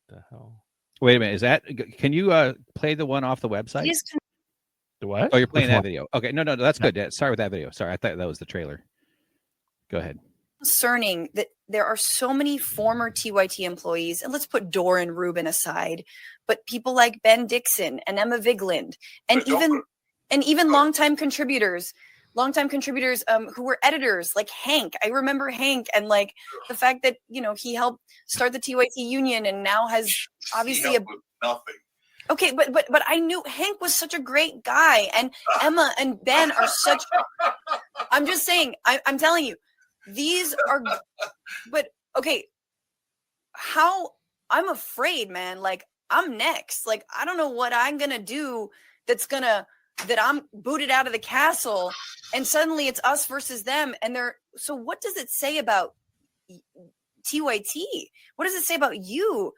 the hell? Wait a minute. Can you play the one off the website? The what? Oh, you're playing that video. Okay. No, that's good. Sorry with that video. Sorry. I thought that was the trailer. Go ahead. Concerning that there are so many former TYT employees, and let's put Doran Rubin aside, but people like Ben Dixon and Emma Vigland, and even longtime contributors who were editors like Hank. I remember Hank, and like the fact that he helped start the TYT union and now has obviously nothing. Okay, but I knew Hank was such a great guy, and Emma and Ben are such. I'm just saying. I'm telling you. These are, but okay, I'm afraid, man, like I'm next. Like, I don't know what I'm going to do that I'm booted out of the castle and suddenly it's us versus them. And so what does it say about TYT? What does it say about you?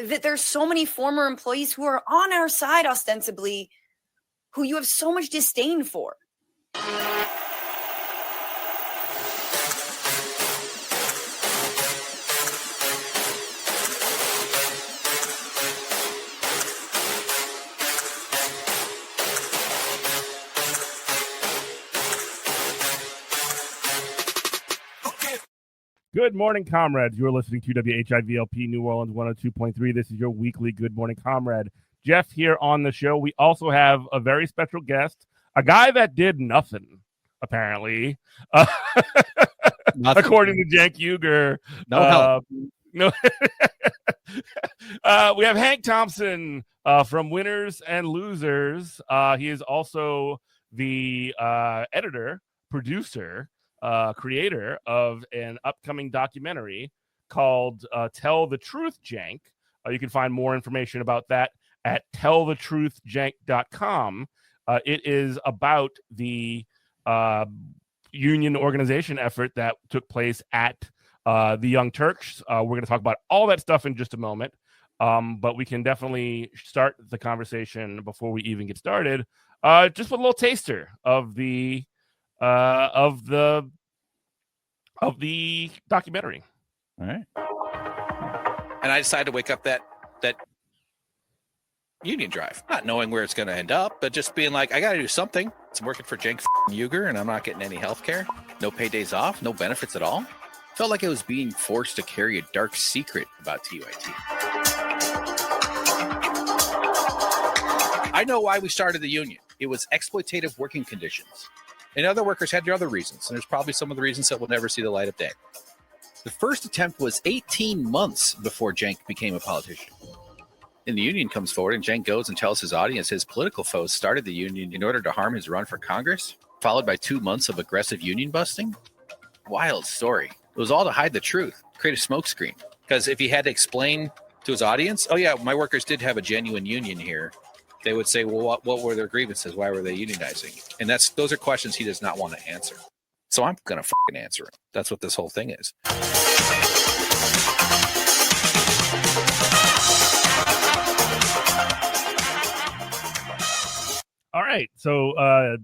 That there's so many former employees who are on our side ostensibly, who you have so much disdain for. Good morning, comrades. You're listening to WHIVLP New Orleans 102.3. This is your weekly Good Morning Comrade. Jeff here on the show. We also have a very special guest, a guy that did nothing, apparently, according to Cenk Uygur. No help. No. We have Hank Thompson from Winners and Losers. He is also the editor, producer, creator of an upcoming documentary called Tell the Truth, Cenk. You can find more information about that at tellthetruthcenk.com. It is about the union organization effort that took place at the Young Turks. We're going to talk about all that stuff in just a moment, but we can definitely start the conversation before we even get started just with a little taster of the documentary. All right. And I decided to wake up that union drive, not knowing where it's going to end up, but just being like, I got to do something. It's working for Cenk Uygur, and I'm not getting any health care, no pay days off, no benefits at all. Felt like I was being forced to carry a dark secret about TYT. I know why we started the union. It was exploitative working conditions. And other workers had their other reasons, and there's probably some of the reasons that will never see the light of day. The first attempt was 18 months before Cenk became a politician. And the union comes forward, and Cenk goes and tells his audience his political foes started the union in order to harm his run for Congress, followed by 2 months of aggressive union busting. Wild story. It was all to hide the truth, create a smokescreen. Because if he had to explain to his audience, oh yeah, my workers did have a genuine union here, they would say, well, what were their grievances? Why were they unionizing? And those are questions he does not want to answer. So I'm going to fucking answer him. That's what this whole thing is. All right. So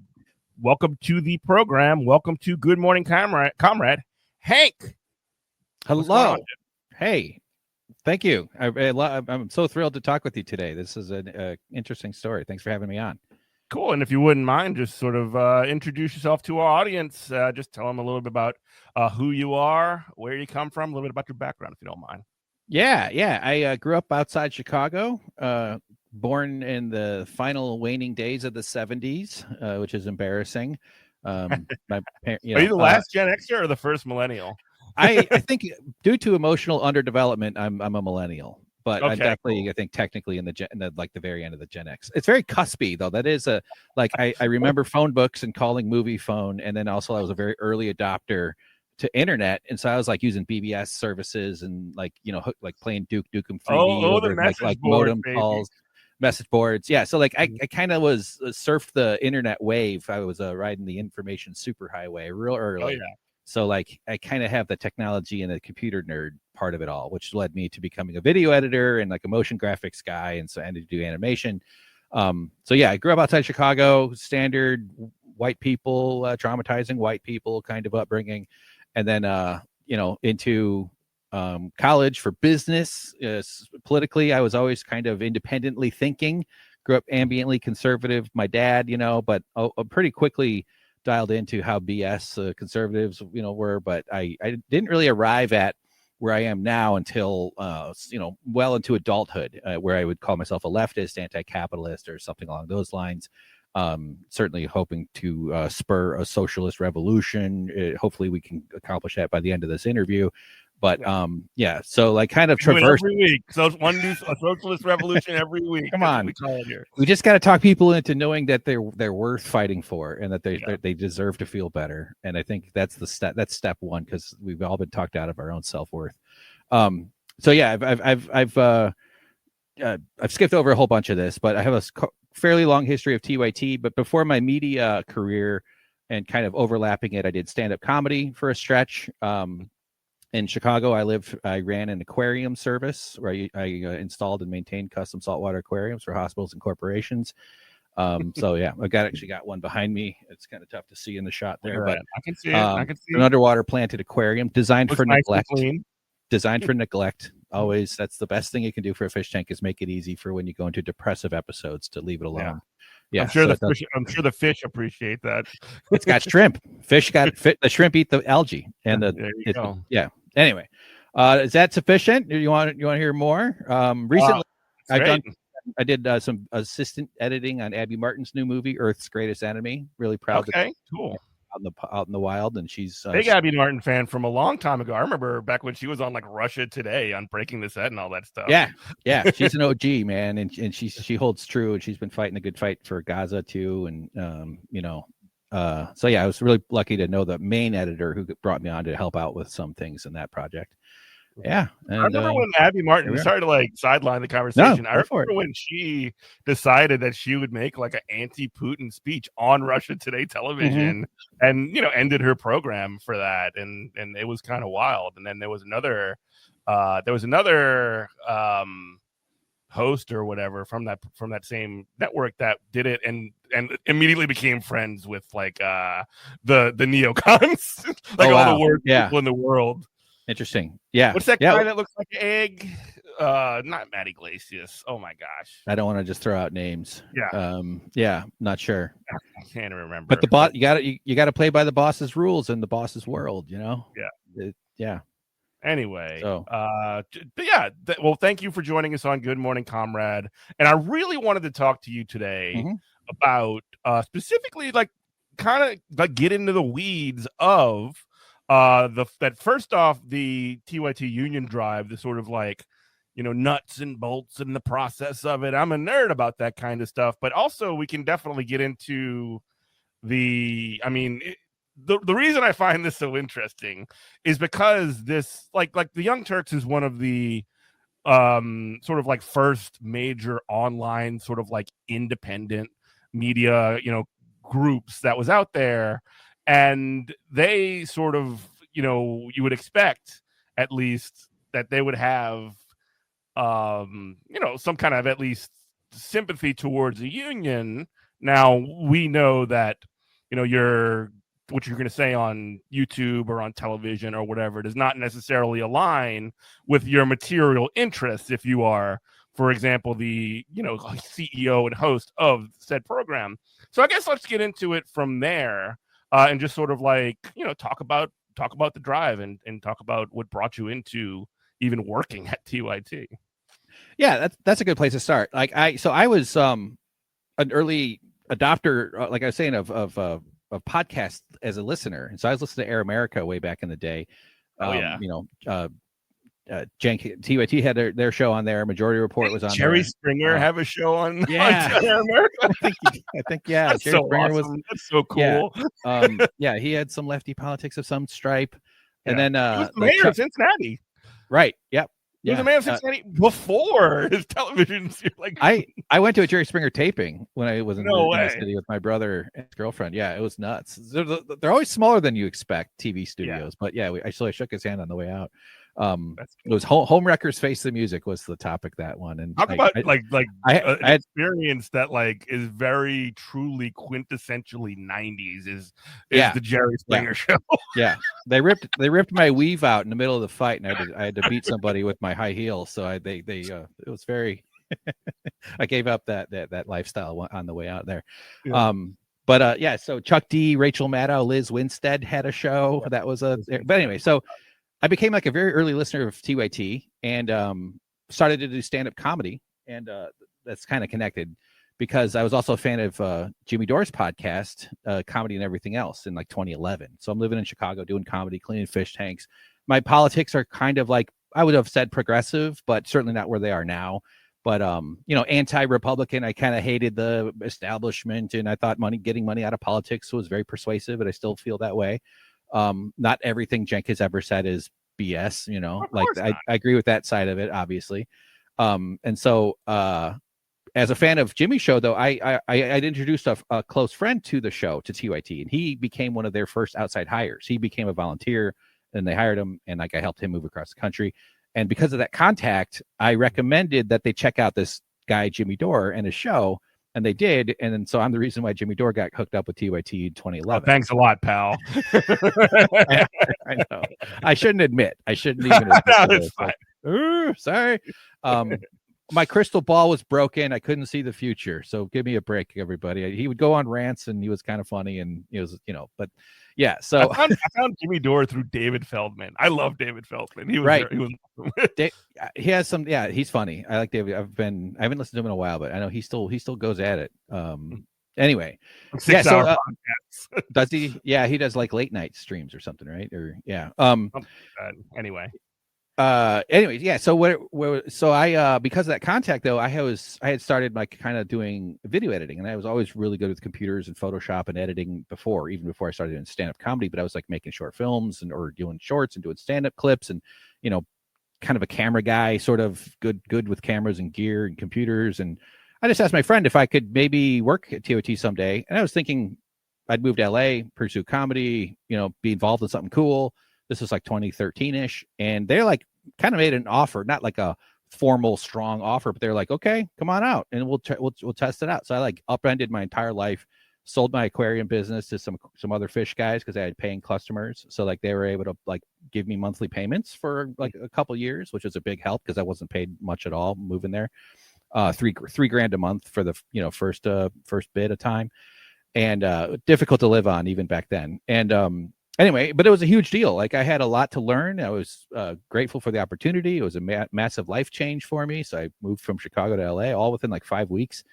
welcome to the program. Welcome to Good Morning Comrade. Hank. Hello. Hey. Thank you. I'm so thrilled to talk with you today. This is an interesting story. Thanks for having me on. Cool. And if you wouldn't mind, just sort of introduce yourself to our audience. Just tell them a little bit about who you are, where you come from, a little bit about your background, if you don't mind. Yeah. I grew up outside Chicago, born in the final waning days of the 70s, which is embarrassing. Are you the last Gen Xer or the first millennial? I think due to emotional underdevelopment, I'm a millennial, but okay, I'm definitely, cool. I think technically in the very end of the Gen X. It's very cuspy though. That is I remember phone books and calling movie phone. And then also I was a very early adopter to internet. And so I was like using BBS services and like playing Duke Nukem 3D over like modem baby. Calls, message boards. Yeah. So like I kind of was surfed the internet wave. I was riding the information superhighway real early. Oh, yeah. So like I kind of have the technology and the computer nerd part of it all, which led me to becoming a video editor and like a motion graphics guy. And so I had to do animation. So yeah, I grew up outside Chicago, standard white people, traumatizing white people kind of upbringing. And then, into college for business. Politically, I was always kind of independently thinking. Grew up ambiently conservative. My dad, but pretty quickly dialed into how BS conservatives, were. But I didn't really arrive at where I am now until, well into adulthood, where I would call myself a leftist, anti-capitalist, or something along those lines. Certainly hoping to spur a socialist revolution. Hopefully we can accomplish that by the end of this interview. But so like kind of traverse every week. So a socialist revolution every week. Come on, here. We just got to talk people into knowing that they're worth fighting for, and that they deserve to feel better. And I think that's the step. That's step one, because we've all been talked out of our own self-worth. So yeah, I've skipped over a whole bunch of this, but I have a fairly long history of TYT. But before my media career and kind of overlapping it, I did stand-up comedy for a stretch. In Chicago, I ran an aquarium service where I installed and maintained custom saltwater aquariums for hospitals and corporations. So yeah, actually got one behind me. It's kind of tough to see in the shot there, but I can see it. I can see an underwater planted aquarium designed for nice neglect. Designed for neglect. Always, that's the best thing you can do for a fish tank, is make it easy for when you go into depressive episodes to leave it alone. Yeah, I'm sure the fish appreciate that. It's got shrimp. The shrimp eat the algae, and yeah. Anyway, is that sufficient? You want to hear more? Recently, I did some assistant editing on Abby Martin's new movie, Earth's Greatest Enemy. Really proud. Okay, cool. Out in the wild, and she's big Abby Martin fan from a long time ago. I remember back when she was on like Russia Today on Breaking the Set and all that stuff. Yeah, she's an OG, man, and she holds true, and she's been fighting a good fight for Gaza too, and so yeah, I was really lucky to know the main editor who brought me on to help out with some things in that project. Yeah, and, I remember when Abby Martin started to like sideline the conversation. I remember when she decided that she would make like an anti-Putin speech on Russia Today television, and ended her program for that, and it was kind of wild. And then there was another host or whatever from that same network that did it and immediately became friends with like the neocons, like all the worst people in the world. Interesting. Yeah. What's that guy that looks like an egg? Not Matt Iglesias. Oh my gosh. I don't want to just throw out names. Yeah. Not sure. I can't remember. But the boss, you got to play by the boss's rules in the boss's world, Yeah. Anyway, well, thank you for joining us on Good Morning Comrade. And I really wanted to talk to you today about specifically like kind of like get into the weeds of that first off, the TYT union drive, the sort of like, nuts and bolts and the process of it. I'm a nerd about that kind of stuff, but also we can definitely get into the reason I find this so interesting is because this like the Young Turks is one of the sort of like first major online sort of like independent media, groups that was out there. And they sort of, you would expect at least that they would have, some kind of at least sympathy towards the union. Now, we know that, what you're going to say on YouTube or on television or whatever does not necessarily align with your material interests if you are, for example, the, CEO and host of said program. So I guess let's get into it from there. And just sort of like, talk about the drive and talk about what brought you into even working at TYT. Yeah, that's a good place to start. Like I was an early adopter, like I was saying, of podcasts as a listener, and so I was listening to Air America way back in the day. TYT had their show on there. Majority Report was on Jerry there. Springer have a show on Air America. I think That's Jerry so Springer awesome. That's so cool. Yeah, he had some lefty politics of some stripe. And then he was the mayor of Cincinnati. Right. Yep. He was the mayor of Cincinnati before his television. Like I went to a Jerry Springer taping when I was in the city with my brother and his girlfriend. Yeah, it was nuts. They're always smaller than you expect, TV studios. But I shook his hand on the way out. It was home wreckers face the music was the topic, that one. And talk about an I experience that like is very truly quintessentially 90s is the Jerry Springer show. Yeah, they ripped my weave out in the middle of the fight, and I had to beat somebody with my high heels. So it was very. I gave up that lifestyle on the way out there. Yeah. So Chuck D, Rachel Maddow, Liz Winstead had a show that was but anyway, so I became like a very early listener of TYT and started to do stand-up comedy, and that's kind of connected because I was also a fan of Jimmy Dore's podcast, Comedy and Everything Else, in like 2011. So I'm living in Chicago doing comedy, cleaning fish tanks. My politics are kind of like, I would have said progressive, but certainly not where they are now. But anti-Republican. I kind of hated the establishment, and I thought getting money out of politics was very persuasive, and I still feel that way. Not everything Cenk has ever said is BS, I agree with that side of it, obviously. And so as a fan of Jimmy's show, though, I'd introduced a close friend to the show, to TYT, and he became one of their first outside hires. He became a volunteer, and they hired him, and I helped him move across the country. And because of that contact, I recommended that they check out this guy, Jimmy Dore, and his show. And they did. And then, so I'm the reason why Jimmy Dore got hooked up with TYT in 2011. Thanks a lot, pal. I know. I shouldn't admit. I shouldn't even admit. No, it's fine. Ooh, sorry. My crystal ball was broken. I couldn't see the future. So give me a break, everybody. He would go on rants, and he was kind of funny. And he was, but yeah. So I found Jimmy Dore through David Feldman. I love David Feldman. He was right. He was. He has some. Yeah, he's funny. I like David. I haven't listened to him in a while, but I know he still goes at it. Anyway, 6 hour podcasts. Does he? Yeah, he does like late night streams or something, right? Or yeah. Anyway. Yeah. So I because of that contact, though, I had started like kind of doing video editing, and I was always really good with computers and Photoshop and editing even before I started doing stand-up comedy. But I was like making short films or doing shorts and doing stand-up clips, and kind of a camera guy, sort of good with cameras and gear and computers. And I just asked my friend if I could maybe work at TOT someday, and I was thinking I'd move to LA, pursue comedy, be involved in something cool. This was like 2013-ish, and they're like kind of made an offer, not like a formal, strong offer, but they're like, okay, come on out, and we'll test it out. So I like upended my entire life, sold my aquarium business to some other fish guys because I had paying customers. So like they were able to like give me monthly payments for like a couple years, which was a big help because I wasn't paid much at all moving there. $3,000 a month for the first bit of time, and difficult to live on even back then. And anyway, but it was a huge deal. Like I had a lot to learn. I was grateful for the opportunity. It was a massive life change for me. So I moved from Chicago to LA all within like 5 weeks.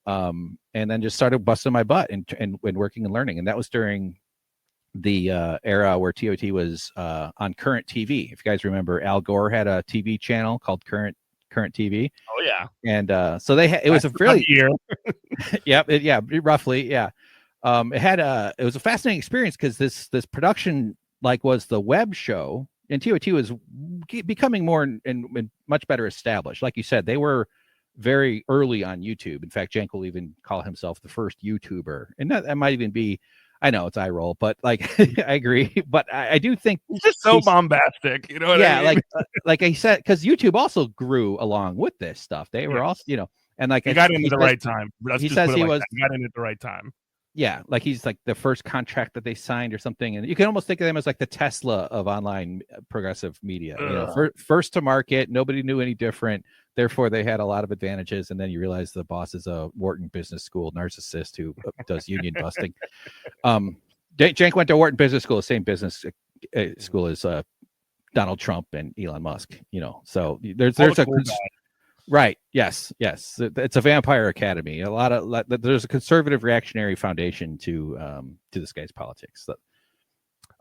And then just started busting my butt and working and learning. And that was during the era where TOT was on Current TV. If you guys remember, Al Gore had a TV channel called Current TV. Oh yeah. And so it was a fairly year. Roughly. Yeah. It was a fascinating experience because this production like was the web show, and TOT was becoming more and much better established. Like you said, they were very early on YouTube. In fact, Cenk will even call himself the first YouTuber, and that might even be, I know it's eye roll, but like I agree. But I do think it's just so bombastic, you know what I mean? like I said, because YouTube also grew along with this stuff. They were also, and like he got in at the right time. He says he got in at the right time. Yeah, like he's like the first contract that they signed or something, and you can almost think of them as like the Tesla of online progressive media. First to market, nobody knew any different, therefore they had a lot of advantages. And then you realize the boss is a Wharton Business School narcissist who does union busting. Cenk went to Wharton Business School, the same business school as Donald Trump and Elon Musk. So there's a cool right. Yes. It's a vampire academy. There's a conservative reactionary foundation to this guy's politics. So.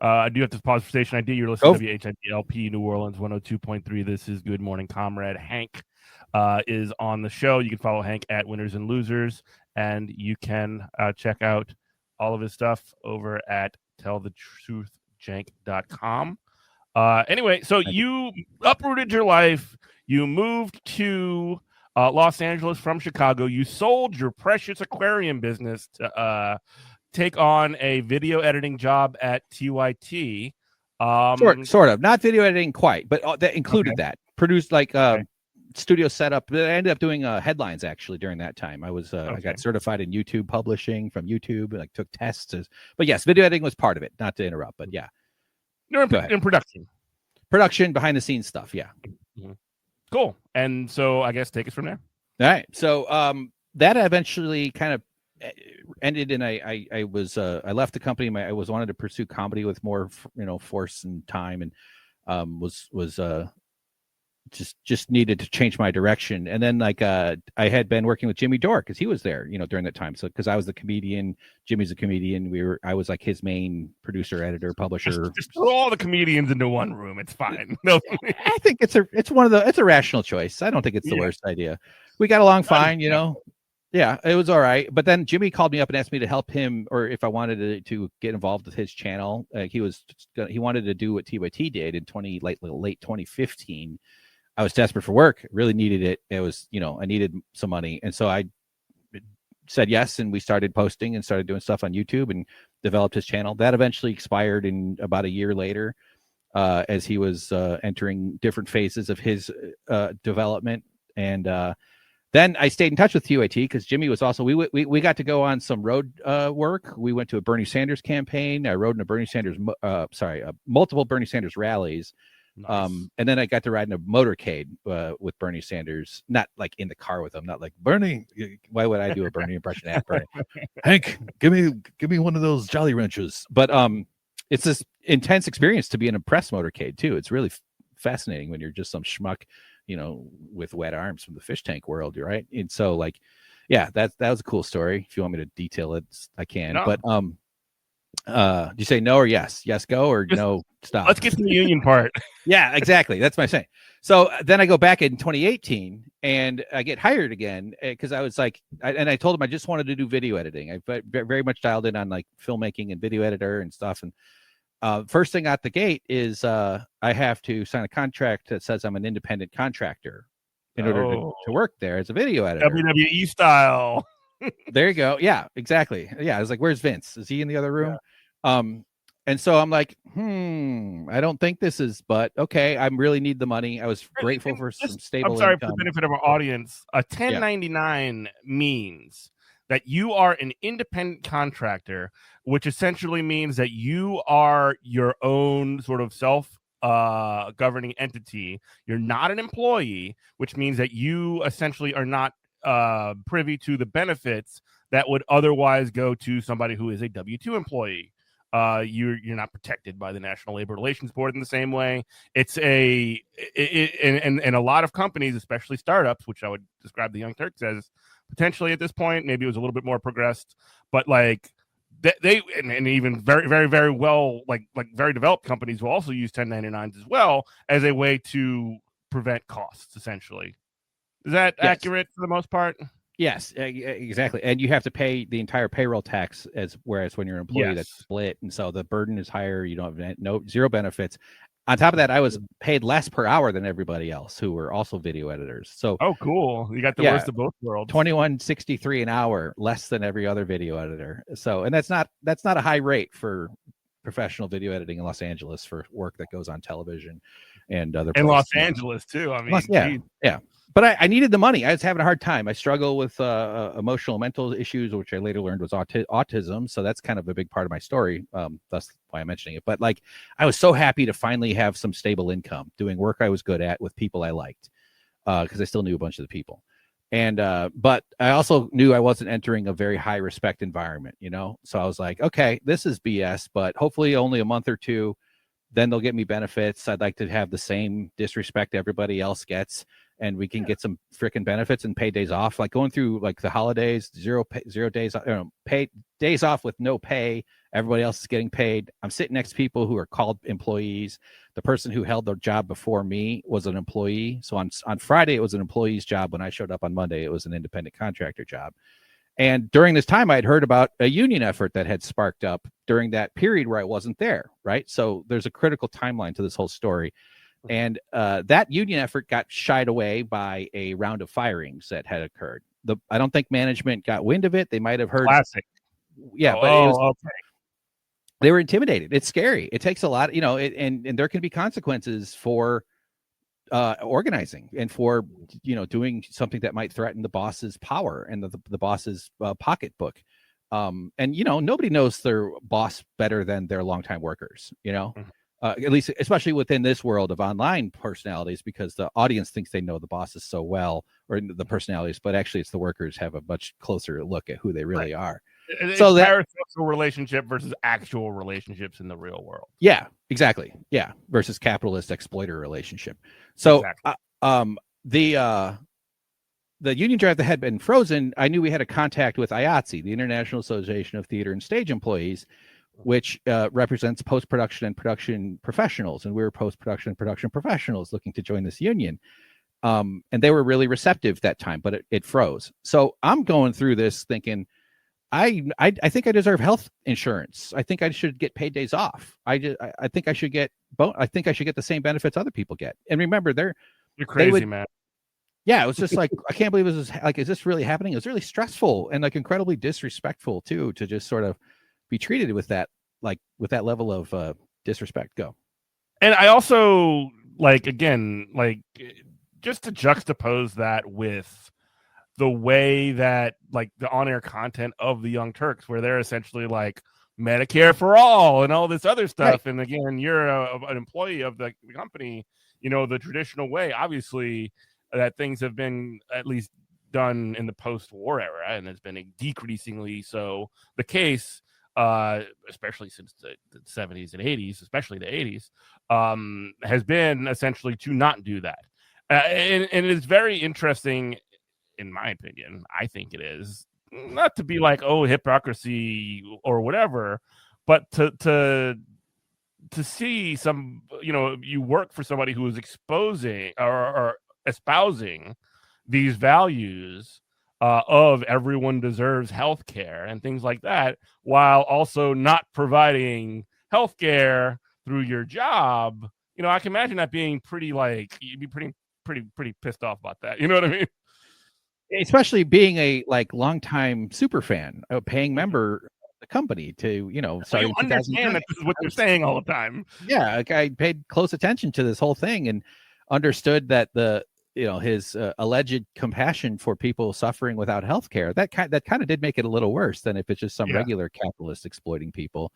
I do have to pause for station ID. You're listening to WHITLP New Orleans 102.3. This is Good Morning Comrade. Hank is on the show. You can follow Hank at Winners and Losers, and you can check out all of his stuff over at tellthetruthjenk.com. Anyway, so you uprooted your life. You moved to Los Angeles from Chicago. You sold your precious aquarium business to take on a video editing job at TYT. Sort of, not video editing quite, but that included that. Produced like studio setup. I ended up doing headlines actually during that time. I was I got certified in YouTube publishing from YouTube, like took tests. But yes, video editing was part of it. Not to interrupt, but yeah, you're in production, behind the scenes stuff. Yeah, cool. And so I guess take us from there. All right. So that eventually kind of ended, and I was I left the company. I wanted to pursue comedy with more force and time, and was just needed to change my direction. And then like I had been working with Jimmy Dore because he was there during that time. So because I was the comedian, Jimmy's a comedian, I was like his main producer, editor, publisher. Just throw all the comedians into one room. It's fine. No, I think it's a rational choice. I don't think it's the worst idea. We got along fine, Yeah, it was all right. But then Jimmy called me up and asked me to help him, or if I wanted to get involved with his channel. He wanted to do what TYT did in late 2015. I was desperate for work, really needed it. It was, I needed some money. And so I said yes. And we started posting and started doing stuff on YouTube and developed his channel. That eventually expired in about a year later, as he was entering different phases of his development. And then I stayed in touch with TYT because Jimmy was also, we got to go on some road work. We went to a Bernie Sanders campaign. I rode in a multiple Bernie Sanders rallies. Nice. And then I got to ride in a motorcade with Bernie Sanders, not like in the car with him, not like Bernie. Why would I do a Bernie impression at Bernie? Hank, give me one of those Jolly Ranchers. But it's this intense experience to be in a press motorcade too. It's really fascinating when you're just some schmuck, with wet arms from the fish tank world, right? And so like, yeah, that was a cool story. If you want me to detail it, I can. No. But do you say no or yes? Yes, go, or just, no, stop? Let's get to the union part. Yeah, exactly. That's my saying. So then I go back in 2018 and I get hired again because I was like, I told him I just wanted to do video editing. I very much dialed in on like filmmaking and video editor and stuff. And first thing out the gate is I have to sign a contract that says I'm an independent contractor in order to work there as a video editor. WWE style. There you go. Yeah, exactly. Yeah, I was like, where's Vince? Is he in the other room? Yeah. And so I'm like, I don't think this is, but okay, I really need the money. I was grateful for some stable I'm sorry, income. For the benefit of our audience, a 1099 means that you are an independent contractor, which essentially means that you are your own sort of self-governing entity. You're not an employee, which means that you essentially are not privy to the benefits that would otherwise go to somebody who is a W-2 employee. You're not protected by the National Labor Relations Board in the same way. It's and a lot of companies, especially startups, which I would describe the Young Turks as potentially at this point, maybe it was a little bit more progressed, but like they even very, very, very well, like very developed companies will also use 1099s as well as a way to prevent costs, essentially. Is that accurate for the most part? Yes, exactly. And you have to pay the entire payroll tax, whereas when you're an employee, that's split. And so the burden is higher. You don't have zero benefits. On top of that, I was paid less per hour than everybody else who were also video editors. So cool. You got the worst of both worlds. $21.63 an hour, less than every other video editor. So, and that's not a high rate for professional video editing in Los Angeles for work that goes on television and other places. In Los Angeles too. I mean, yeah. But I needed the money. I was having a hard time. I struggle with emotional, mental issues, which I later learned was autism. So that's kind of a big part of my story. That's why I'm mentioning it. But like, I was so happy to finally have some stable income, doing work I was good at with people I liked, because I still knew a bunch of the people. And but I also knew I wasn't entering a very high respect environment, So I was like, okay, this is BS, but hopefully only a month or two. Then they'll get me benefits. I'd like to have the same disrespect everybody else gets. And we can get some freaking benefits and pay days off, like going through like the holidays, 0 days, pay days off with no pay. Everybody else is getting paid. I'm sitting next to people who are called employees. The person who held their job before me was an employee. So on Friday, it was an employee's job. When I showed up on Monday, it was an independent contractor job. And during this time, I'd heard about a union effort that had sparked up during that period where I wasn't there. Right. So there's a critical timeline to this whole story. And that union effort got shied away by a round of firings that had occurred. I don't think management got wind of it. They might have heard. Classic. Yeah, they were intimidated. It's scary. It takes a lot, and there can be consequences for organizing and for doing something that might threaten the boss's power and the boss's pocketbook. And nobody knows their boss better than their longtime workers. At least, especially within this world of online personalities, because the audience thinks they know the bosses so well, or the personalities, but actually it's the workers have a much closer look at who they really are. So that parasocial relationship versus actual relationships in the real world. Yeah, exactly. Yeah, versus capitalist exploiter relationship. So, exactly. The union drive that had been frozen, I knew we had a contact with IATSE, the International Association of Theater and Stage Employees, which represents post-production and production professionals, and we were post-production and production professionals looking to join this union. And they were really receptive that time, but it froze. So I'm going through this thinking, I think I deserve health insurance. I think I should get paid days off. I think I should get the same benefits other people get. And remember, you're crazy, man. Yeah, it was just like, I can't believe this is like, is this really happening? It was really stressful and like incredibly disrespectful too, to just sort of be treated with that level of disrespect. Go. And I also just to juxtapose that with the way that the on-air content of the Young Turks, where they're essentially like Medicare for all and all this other stuff. Right. And again, you're an employee of the company, the traditional way, obviously, that things have been at least done in the post-war era, and it's been decreasingly so the case, especially since the 70s and 80s, especially the 80s, has been essentially to not do that. And it's very interesting, in my opinion. I think it is not to be like, oh, hypocrisy or whatever, but to see some, you work for somebody who is exposing or espousing these values of everyone deserves health care and things like that, while also not providing health care through your job. I can imagine that being you'd be pretty pissed off about that. You know what I mean? Especially being a longtime super fan, a paying member of the company to, starting. You understand that this is what you're saying all the time. Yeah, I paid close attention to this whole thing and understood that his alleged compassion for people suffering without health care, that kind of did make it a little worse than if it's just some regular capitalist exploiting people.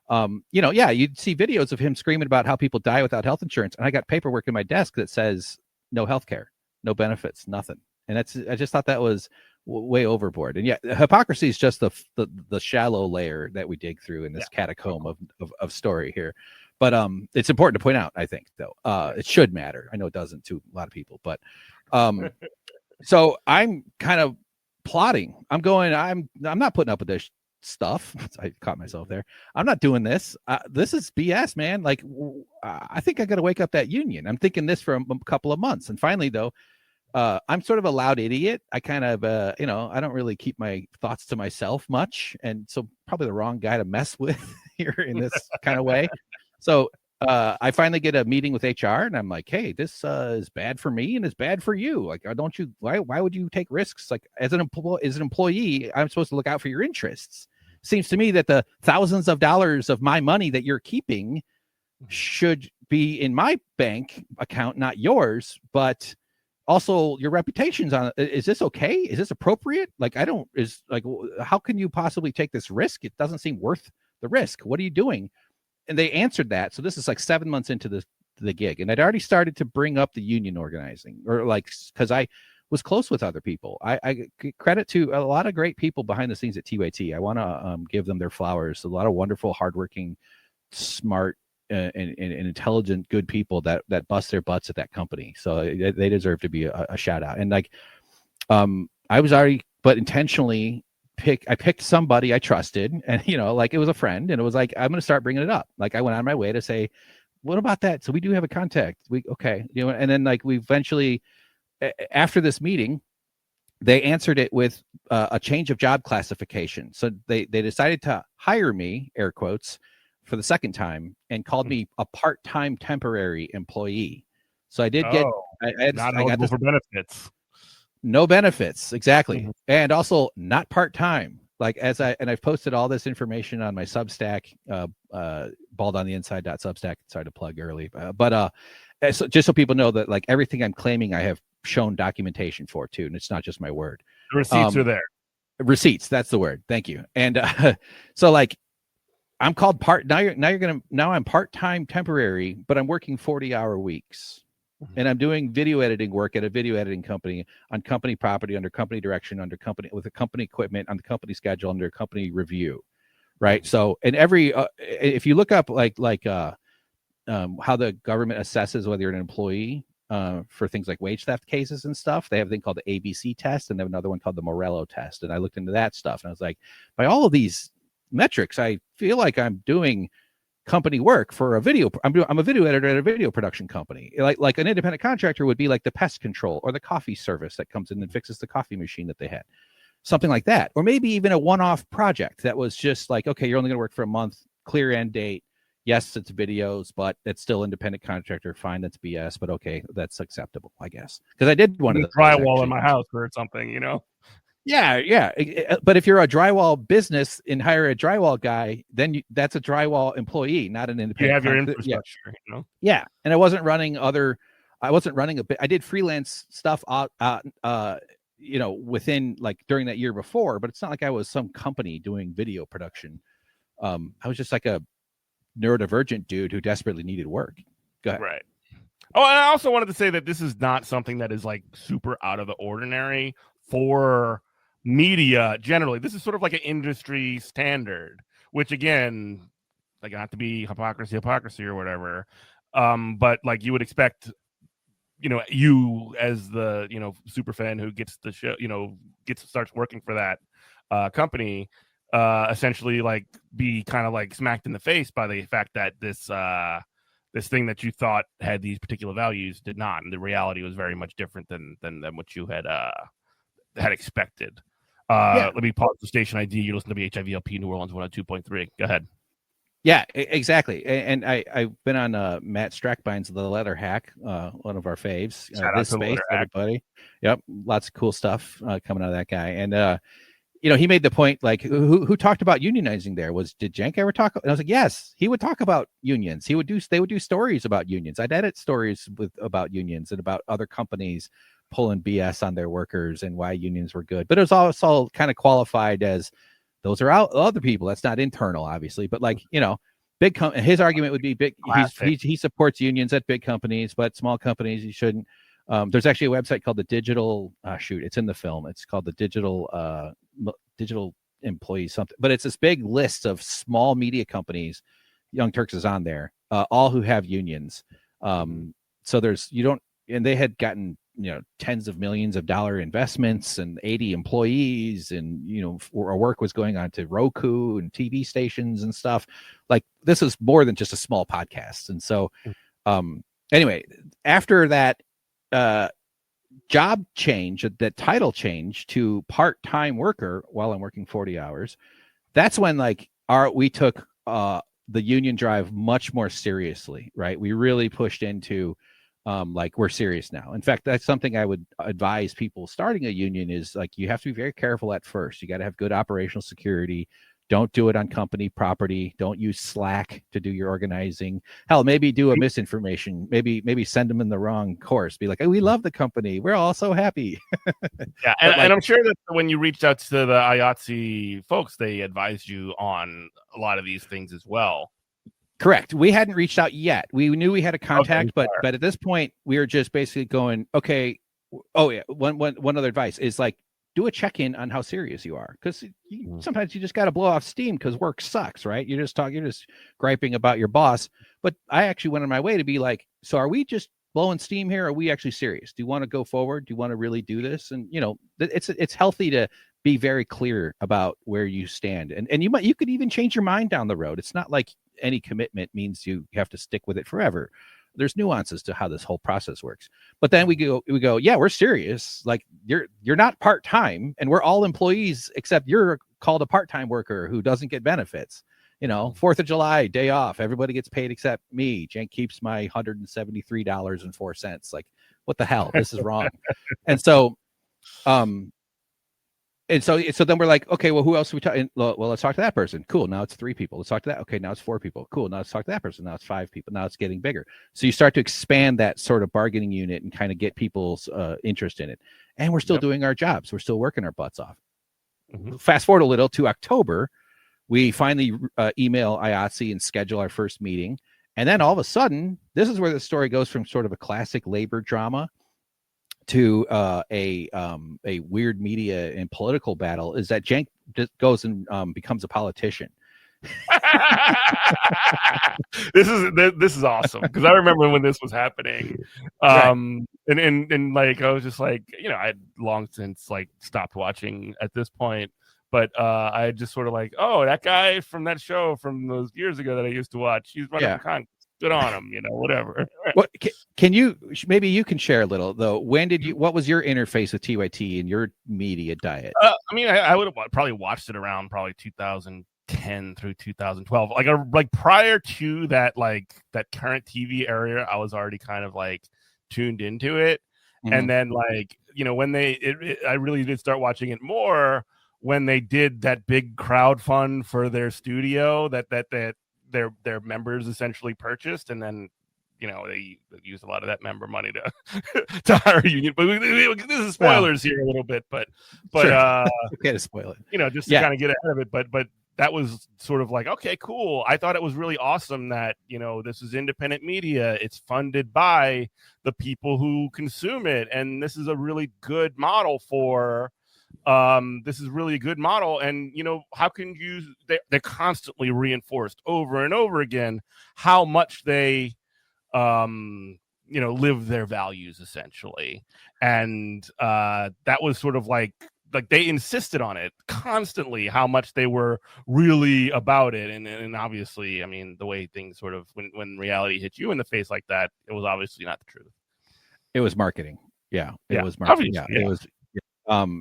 You'd see videos of him screaming about how people die without health insurance, and I got paperwork in my desk that says no health care, no benefits, nothing. And I just thought that was way overboard. And hypocrisy is just the shallow layer that we dig through in this catacomb of story here. But it's important to point out, I think, though, it should matter. I know it doesn't to a lot of people, but so I'm kind of plotting. I'm not putting up with this stuff. I caught myself there. I'm not doing this. This is BS, man. I think I got to wake up that union. I'm thinking this for a couple of months. And finally, though, I'm sort of a loud idiot. I kind of, I don't really keep my thoughts to myself much. And so probably the wrong guy to mess with here in this kind of way. So I finally get a meeting with HR, and I'm like, hey, this is bad for me and it's bad for you. Like, why would you take risks? Like, as an employee, I'm supposed to look out for your interests. Seems to me that the thousands of dollars of my money that you're keeping should be in my bank account, not yours, but also your reputation's on it. Is this okay? Is this appropriate? How can you possibly take this risk? It doesn't seem worth the risk. What are you doing? And they answered that. So this is 7 months into the gig, and I'd already started to bring up the union organizing, or because I was close with other people. I credit to a lot of great people behind the scenes at TYT. I want to give them their flowers. A lot of wonderful, hardworking, smart, and intelligent, good people that bust their butts at that company. So they deserve to be a shout out. And I was already, but intentionally I picked somebody I trusted, and it was a friend, and it was I'm going to start bringing it up. I went on my way to say, what about that? So we do have a contact. And then we eventually, after this meeting, they answered it with a change of job classification. So they decided to hire me, air quotes, for the second time, and called me a part-time temporary employee. So I did get, I got this, for benefits. No benefits, exactly. And also not part-time. like I've posted all this information on my Substack, baldontheinside.substack. Sorry to plug early, but so just so people know that like everything I'm claiming, I have shown documentation for too, and it's not just my word. The receipts are there. Receipts, that's the word. Thank you. And so like I'm called now I'm part-time temporary, but I'm working 40-hour weeks. And I'm doing video editing work at a video editing company on company property, under company direction, under company with a company equipment, on the company schedule, under company review, right? So, and every if you look up like how the government assesses whether you're an employee for things like wage theft cases and stuff, they have a thing called the ABC test, and they have another one called the Morello test. And I looked into that stuff, and I was like, by all of these metrics, I feel like I'm doing company work for a video. I'm a video editor at a video production company. Like an independent contractor would be like the pest control or the coffee service that comes in and fixes the coffee machine that they had, something like that. Or maybe even a one-off project that was just like, okay, you're only going to work for a month, clear end date. Yes, it's videos, but it's still independent contractor. Fine, that's BS, but okay, that's acceptable, I guess. Because I did one of the drywall in my house or something, you know. Yeah. But if you're a drywall business and hire a drywall guy, then that's a drywall employee, not an independent. You have your infrastructure, you know? Yeah. And I wasn't running I did freelance stuff within like during that year before, but it's not like I was some company doing video production. I was just like a neurodivergent dude who desperately needed work. Go ahead. Right. Oh, and I also wanted to say that this is not something that is like super out of the ordinary for media generally. This is sort of like an industry standard, which again, like not to be hypocrisy or whatever, but like you would expect, you know, you as the, you know, super fan who gets the show, you know, starts working for that company, essentially like be kind of like smacked in the face by the fact that this thing that you thought had these particular values did not, and the reality was very much different than what you had expected. Let me pause the station ID. You listen to BHIVLP New Orleans 102.3. Go ahead. Yeah, exactly. And I've been on Matt Strackbine's The Leather Hack, one of our faves. This space, everybody. Yep, lots of cool stuff coming out of that guy. And you know, he made the point like, who talked about unionizing there? Did Jank ever talk? And I was like, yes, he would talk about unions. They would do stories about unions. I'd edit stories about unions and about other companies pulling BS on their workers and why unions were good. But it was all kind of qualified as those are other people. That's not internal, obviously. But like, you know, his argument would be big. He supports unions at big companies, but small companies, he shouldn't. There's actually a website called the Digital, it's in the film. It's called the Digital Employees something, but it's this big list of small media companies. Young Turks is on there, all who have unions. So and they had gotten, you know, tens of millions of dollar investments and 80 employees, and, you know, our work was going on to Roku and TV stations and stuff. Like, this is more than just a small podcast. And so, anyway, after that, job change, that title change to part-time worker while I'm working 40 hours, that's when like we took the union drive much more seriously, right? We really pushed into like, we're serious now. In fact, that's something I would advise people starting a union is like, you have to be very careful at first. You got to have good operational security. Don't do it on company property. Don't use Slack to do your organizing. Hell, maybe do a misinformation. Maybe send them in the wrong course. Be like, oh, we love the company. We're all so happy. Yeah, and I'm sure that when you reached out to the IATSE folks, they advised you on a lot of these things as well. Correct. We hadn't reached out yet. We knew we had a contact, but at this point, we were just basically going, okay. Oh yeah. One other advice is like, do a check-in on how serious you are, because sometimes you just got to blow off steam because work sucks, right? You're just griping about your boss. But I actually went on my way to be like, so are we just blowing steam here? Or are we actually serious? Do you want to go forward? Do you want to really do this? And, you know, it's healthy to be very clear about where you stand. And you could even change your mind down the road. It's not like any commitment means you have to stick with it forever. There's nuances to how this whole process works. But then we go, yeah, we're serious. Like, you're not part-time, and we're all employees, except you're called a part-time worker who doesn't get benefits. You know, 4th of July, day off, everybody gets paid except me. Cenk keeps my $173.04. Like, what the hell? This is wrong. And so, so then we're like, okay, well, who else are we talking? Well, let's talk to that person. Cool. Now it's 3 people. Let's talk to that. Okay, now it's 4 people. Cool. Now let's talk to that person. Now it's 5 people. Now it's getting bigger. So you start to expand that sort of bargaining unit and kind of get people's interest in it. And we're still doing our jobs. We're still working our butts off. Mm-hmm. Fast forward a little to October, we finally email IATSE and schedule our first meeting. And then all of a sudden, this is where the story goes from sort of a classic labor drama to a weird media and political battle, is that Cenk goes and becomes a politician. This is awesome, because I remember when this was happening, and like I was just like, I had long since like stopped watching at this point, but I just sort of like, oh, that guy from that show from those years ago that I used to watch, he's running for Congress. Good on him, whatever. What can you maybe you can share a little though? What was your interface with TYT and your media diet? I mean, I would have probably watched it around probably 2010 through 2012, like prior to that, like that current TV era. I was already kind of like tuned into it, and then like when I really did start watching it more when they did that big crowdfund for their studio that their members essentially purchased, and then they used a lot of that member money to hire a union. But this is spoilers here a little bit, but sure. Okay to spoil it, just to kind of get ahead of it. But that was sort of like, okay, cool. I thought it was really awesome that this is independent media. It's funded by the people who consume it, and this is a really good model for. This is really a good model, and how can they're constantly reinforced over and over again how much they live their values essentially, and that was sort of like they insisted on it constantly, how much they were really about it, and obviously, I mean, the way things sort of when reality hits you in the face like that, it was obviously not the truth. It was marketing. It was marketing. It was.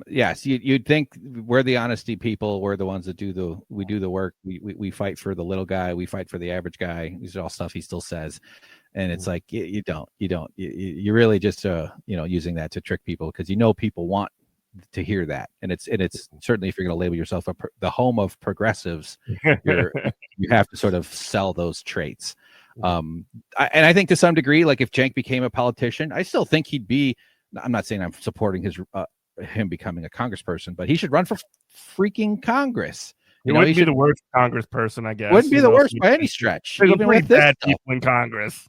Yes, you'd think we're the honesty people. We're the ones that do the work. We fight for the little guy. We fight for the average guy. These are all stuff he still says, and it's like you don't. You're really just using that to trick people, because people want to hear that, and it's certainly, if you're going to label yourself the home of progressives, you have to sort of sell those traits. And I think to some degree, like if Cenk became a politician, I still think he'd be. I'm not saying I'm supporting him becoming a congressperson, but he should run for freaking Congress. He wouldn't be the worst congressperson, I guess. Wouldn't be the worst by any stretch. Even with bad people in Congress.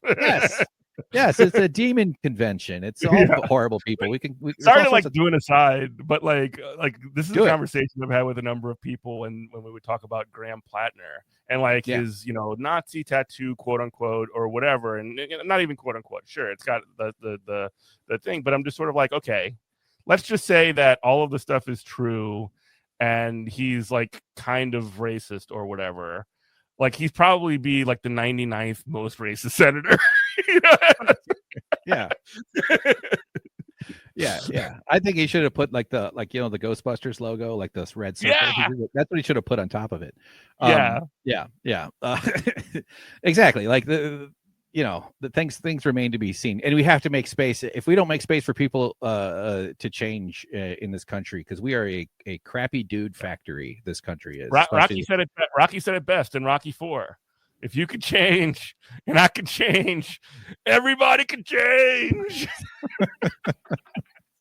Yes, it's a demon convention. It's all horrible people. We sorry to like do an aside, but like this is a conversation I've had with a number of people when we would talk about Graham Plattner and like his Nazi tattoo, quote unquote, or whatever, and not even quote unquote. Sure, it's got the thing, but I'm just sort of like, okay, let's just say that all of the stuff is true and he's like kind of racist or whatever. Like he'd probably be like the 99th most racist senator. Yeah. I think he should have put like the Ghostbusters logo, like this red circle. Yeah. That's what he should have put on top of it. Yeah. Exactly. Like the things remain to be seen, and we have to make space. If we don't make space for people to change in this country, because we are a crappy dude factory. This country is. Rocky said it best in Rocky 4. If you could change and I could change, everybody could change.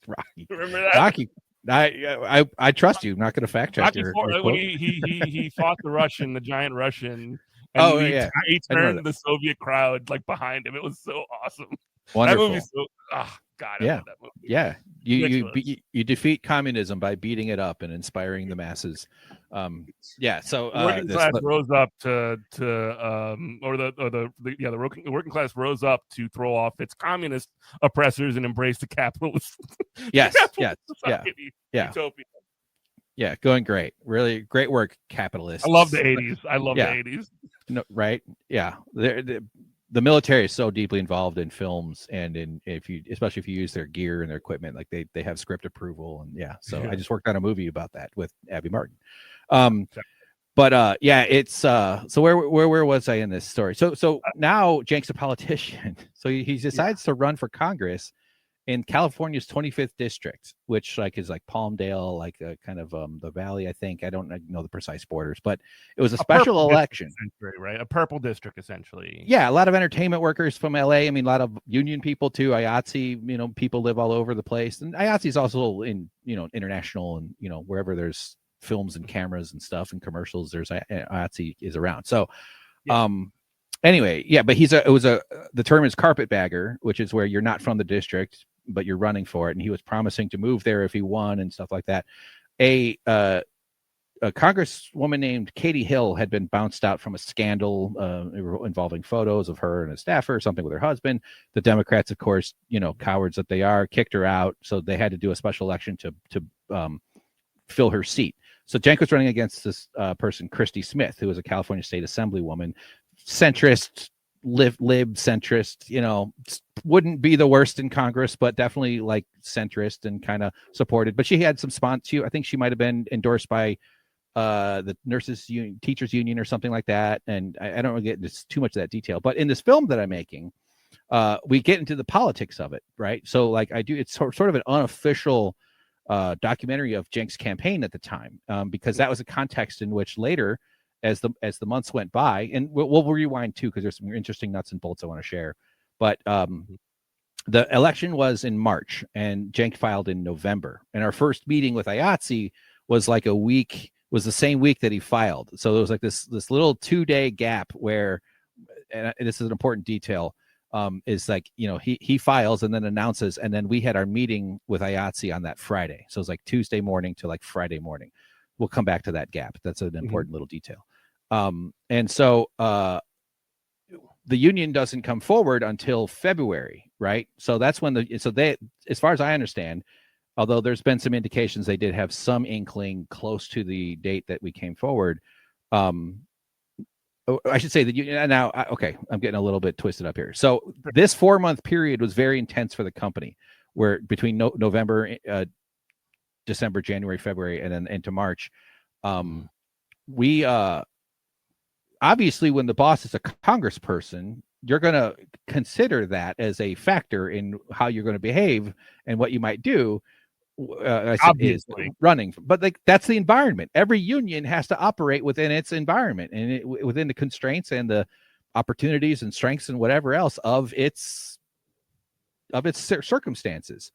Rocky, remember that? Rocky. I trust you. I'm not going to fact check your when he fought the giant Russian. And he turned the Soviet crowd like behind him. It was so awesome. Wonderful. That movie God, I love that movie. Yeah. You defeat communism by beating it up and inspiring the masses. So working class rose up the working class rose up to throw off its communist oppressors and embrace the capitalist. Yes. Utopia. Yeah, going great. Really great work, capitalists. I love the 80s. I love the 80s. No, right? Yeah. The military is so deeply involved in films, and especially if you use their gear and their equipment, like they have script approval, and so I just worked on a movie about that with Abby Martin. It's so where was I in this story? So now Cenk's a politician, so he decides to run for Congress, in California's 25th district, which like is like Palmdale, like kind of the valley, I think. I don't know the precise borders, but it was a special election, right? A purple district, essentially. Yeah, a lot of entertainment workers from LA. I mean, a lot of union people too. IATSE, people live all over the place, and IATSE is also in international and wherever there's films and cameras and stuff and commercials. There's IATSE is around. So, yeah. Anyway, yeah, but the term is carpetbagger, which is where you're not from the district, but you're running for it. And he was promising to move there if he won and stuff like that. A congresswoman named Katie Hill had been bounced out from a scandal involving photos of her and a staffer, something with her husband. The Democrats, of course, cowards that they are, kicked her out. So they had to do a special election to fill her seat. So Cenk was running against this person, Christy Smith, who was a California state assemblywoman, centrist, lib centrist, wouldn't be the worst in Congress, but definitely like centrist and kind of supported. But she had some I think she might have been endorsed by the nurses union, teachers union or something like that. And I don't want to get into too much of that detail, but in this film that I'm making, we get into the politics of it. Right. So like it's sort of an unofficial documentary of Cenk's campaign at the time, because that was a context in which later, as the months went by, and we'll rewind too, because there's some interesting nuts and bolts I want to share. But the election was in March, and Cenk filed in November. And our first meeting with IATSE was like was the same week that he filed. So there was like this little 2-day gap where, and this is an important detail, is like, he files and then announces, and then we had our meeting with IATSE on that Friday. So it was like Tuesday morning to like Friday morning. We'll come back to that gap. That's an important little detail. And so the union doesn't come forward until February, right? So that's when they, as far as I understand, although there's been some indications they did have some inkling close to the date that we came forward. I should say that I'm getting a little bit twisted up here. So this 4-month period was very intense for the company, where between November, December, January, February, and then into March, we obviously, when the boss is a congressperson, you're going to consider that as a factor in how you're going to behave and what you might do. Obviously, running, but like that's the environment. Every union has to operate within its environment and within the constraints and the opportunities and strengths and whatever else of its circumstances.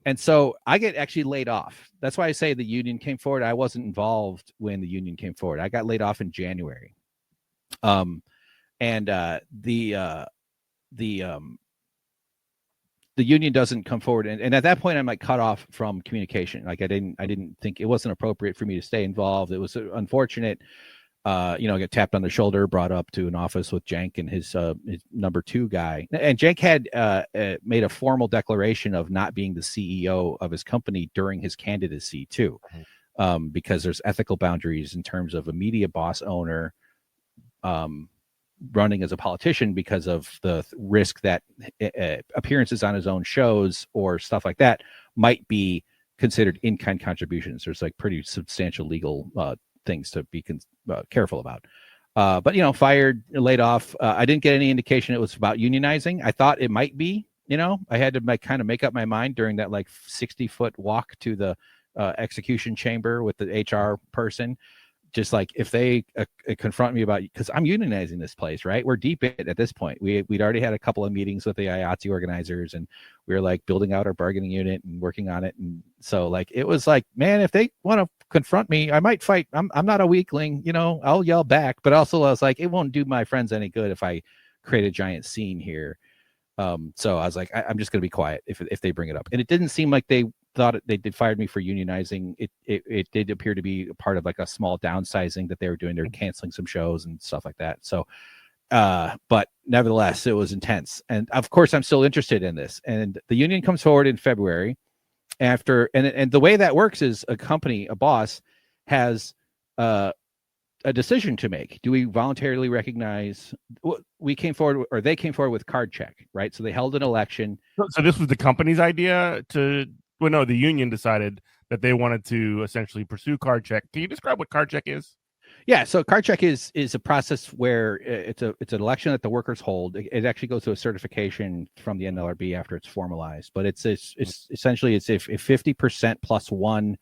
And so I get actually laid off. That's why I say the union came forward. I wasn't involved when the union came forward. I got laid off in January. The union doesn't come forward. And at that point I'm like cut off from communication. Like I didn't think it wasn't appropriate for me to stay involved. It was unfortunate. I get tapped on the shoulder, brought up to an office with Cenk and his number 2 guy. And Cenk had made a formal declaration of not being the CEO of his company during his candidacy too, because there's ethical boundaries in terms of a media boss owner running as a politician because of the risk that appearances on his own shows or stuff like that might be considered in-kind contributions. There's like pretty substantial legal things to be careful about. But fired, laid off. I didn't get any indication it was about unionizing. I thought it might be. I had to kind of make up my mind during that like 60-foot walk to the execution chamber with the HR person. Just like if they confront me about, because I'm unionizing this place, right? We're deep in it at this point. We'd already had a couple of meetings with the IATSE organizers, and we were like building out our bargaining unit and working on it. And so like it was like, man, if they want to confront me, I might fight. I'm not a weakling, I'll yell back. But also I was like, it won't do my friends any good if I create a giant scene here. So I was like, I'm just going to be quiet if they bring it up. And it didn't seem like they thought they did fired me for unionizing. It did appear to be a part of like a small downsizing that they were doing. They're canceling some shows and stuff like that. So, but nevertheless, it was intense. And of course, I'm still interested in this. And the union comes forward in February after, and the way that works is a company, a boss has a decision to make. Do we voluntarily recognize we came forward, or they came forward with card check, right? So they held an election. So this was the company's idea the union decided that they wanted to essentially pursue card check. Can you describe what card check is? Yeah, so card check is a process where it's an election that the workers hold. It actually goes to a certification from the NLRB after it's formalized. But it's essentially if 50% plus one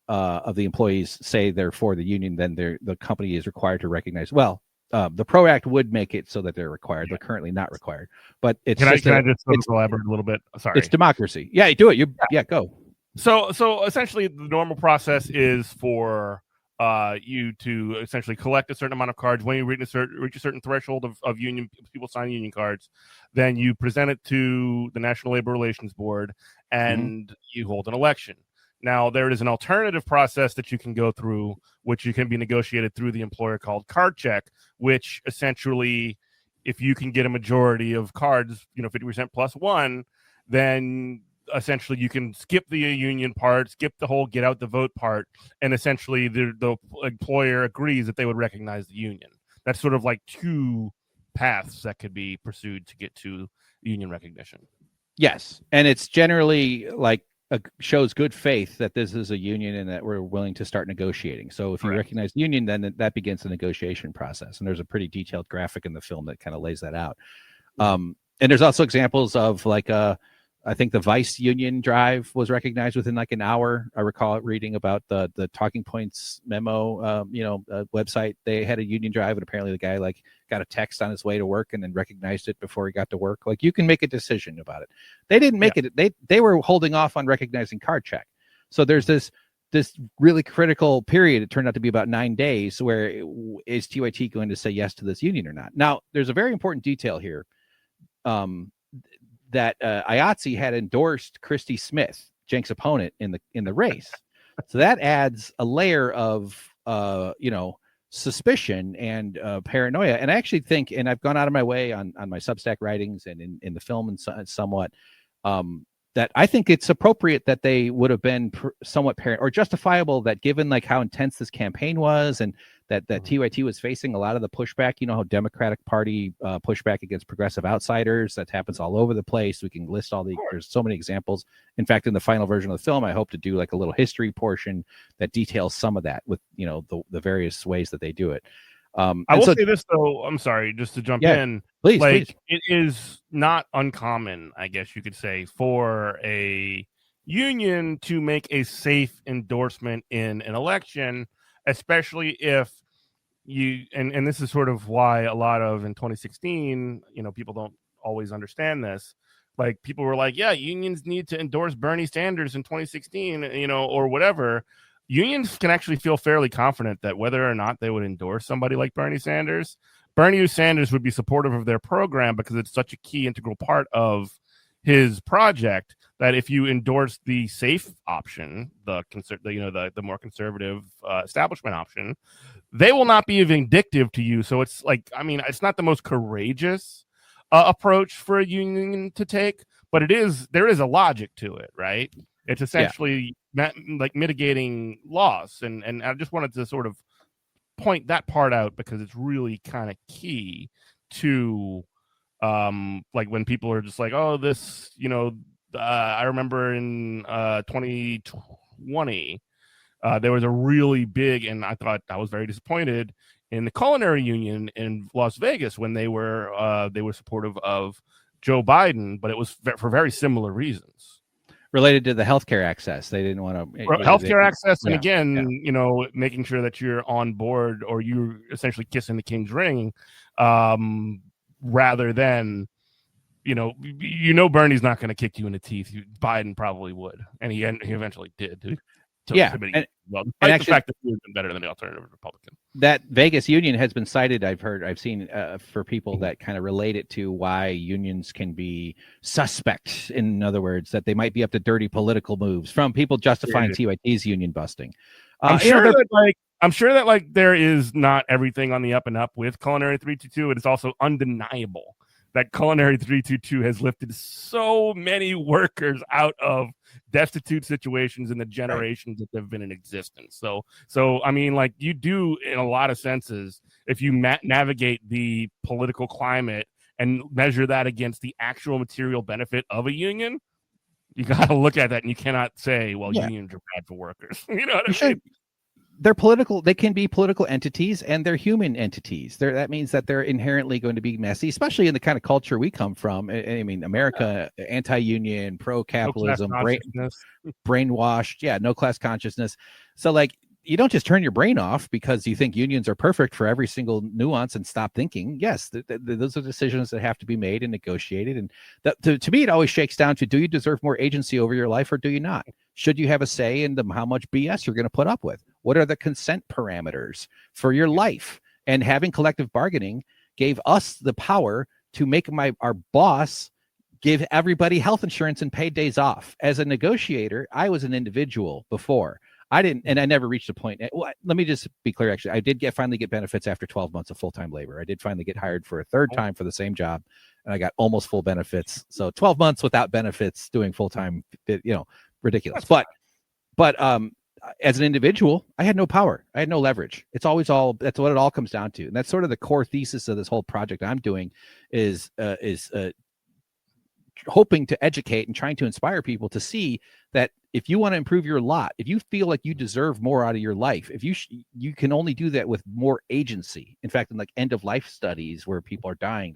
of the employees say they're for the union, then the company is required to recognize. Well, the PRO Act would make it so that they're required. They're currently not required. But it's can I just elaborate a little bit? Sorry, it's democracy. Yeah, do it. Go. So essentially, the normal process is for you to essentially collect a certain amount of cards. When you reach a certain threshold of union people signing union cards, then you present it to the National Labor Relations Board, and you hold an election. Now, there is an alternative process that you can go through, which you can be negotiated through the employer, called card check, which essentially, if you can get a majority of cards, 50% plus one, then essentially you can skip the union part, skip the whole get out the vote part, and essentially the employer agrees that they would recognize the union. That's sort of like two paths that could be pursued to get to union recognition. Yes, and it's generally like shows good faith that this is a union and that we're willing to start negotiating. So if you recognize the union, then that begins the negotiation process. And there's a pretty detailed graphic in the film that kind of lays that out. And there's also examples of like I think the Vice Union drive was recognized within like an hour. I recall reading about the Talking Points memo, website. They had a union drive, and apparently the guy like got a text on his way to work and then recognized it before he got to work. Like you can make a decision about it. They didn't make it. They were holding off on recognizing card check. So there's this really critical period. It turned out to be about 9 days where is TYT going to say yes to this union or not? Now, there's a very important detail here. That IATSE had endorsed Christy Smith, Jenk's opponent, in the race. So that adds a layer of suspicion and paranoia. And I actually think, and I've gone out of my way on my Substack writings and in the film and somewhat, that I think it's appropriate that they would have been somewhat or justifiable that given like how intense this campaign was and that TYT was facing a lot of the pushback, how Democratic Party pushback against progressive outsiders, that happens all over the place. We can list there's so many examples. In fact, in the final version of the film, I hope to do like a little history portion that details some of that with, the various ways that they do it. I will say this though. I'm sorry, just to jump in. Please. It is not uncommon, I guess you could say, for a union to make a safe endorsement in an election, especially if you and this is sort of why a lot of in 2016, people don't always understand this. Like people were like, yeah, unions need to endorse Bernie Sanders in 2016, or whatever. Unions can actually feel fairly confident that whether or not they would endorse somebody like Bernie Sanders would be supportive of their program because it's such a key integral part of his project that if you endorse the safe option, the more conservative establishment option, they will not be vindictive to you. So it's like, it's not the most courageous approach for a union to take, but there is a logic to it, right? It's essentially like mitigating loss. And I just wanted to sort of point that part out because it's really kind of key to like when people are just like, oh, this, I remember in 2020, there was a really big, and I thought I was very disappointed in the culinary union in Las Vegas when they were supportive of Joe Biden, but it was for very similar reasons. Related to the healthcare access, they didn't want to healthcare access, and again, making sure that you're on board or you're essentially kissing the king's ring, rather than, Bernie's not going to kick you in the teeth. Biden probably would, and he eventually did. Actually, the fact that he was better than the alternative Republican. That Vegas union has been cited. I've seen for people that kind of relate it to why unions can be suspect. In other words, that they might be up to dirty political moves from people justifying TYT's union busting. I'm sure that there is not everything on the up and up with Culinary 322. It is also undeniable that Culinary 322 has lifted so many workers out of destitute situations in the generations that they've been in existence. So you do, in a lot of senses, if you navigate the political climate and measure that against the actual material benefit of a union, you got to look at that, and you cannot say, well, unions are bad for workers. You know what I mean? they're political. They can be political entities, and they're human entities. That means that they're inherently going to be messy, especially in the kind of culture we come from. I mean, America, anti-union, pro-capitalism, brainwashed. Yeah, no class consciousness. So, like, you don't just turn your brain off because you think unions are perfect for every single nuance and stop thinking. Yes, those are decisions that have to be made and negotiated. And to me, it always shakes down to, do you deserve more agency over your life or do you not? Should you have a say in how much BS you're going to put up with? What are the consent parameters for your life? And having collective bargaining gave us the power to make our boss give everybody health insurance and paid days off. As a negotiator, I was an individual before. I didn't, and I never reached a point. Well, let me just be clear. Actually, I did finally get benefits after 12 months of full-time labor. I did finally get hired for a third time for the same job, and I got almost full benefits. So 12 months without benefits doing full-time, ridiculous. But as an individual, I had no power. I had no leverage. That's what it all comes down to. And that's sort of the core thesis of this whole project I'm doing is hoping to educate and trying to inspire people to see that if you want to improve your lot, if you feel like you deserve more out of your life, if you can only do that with more agency. In fact, in like end of life studies where people are dying,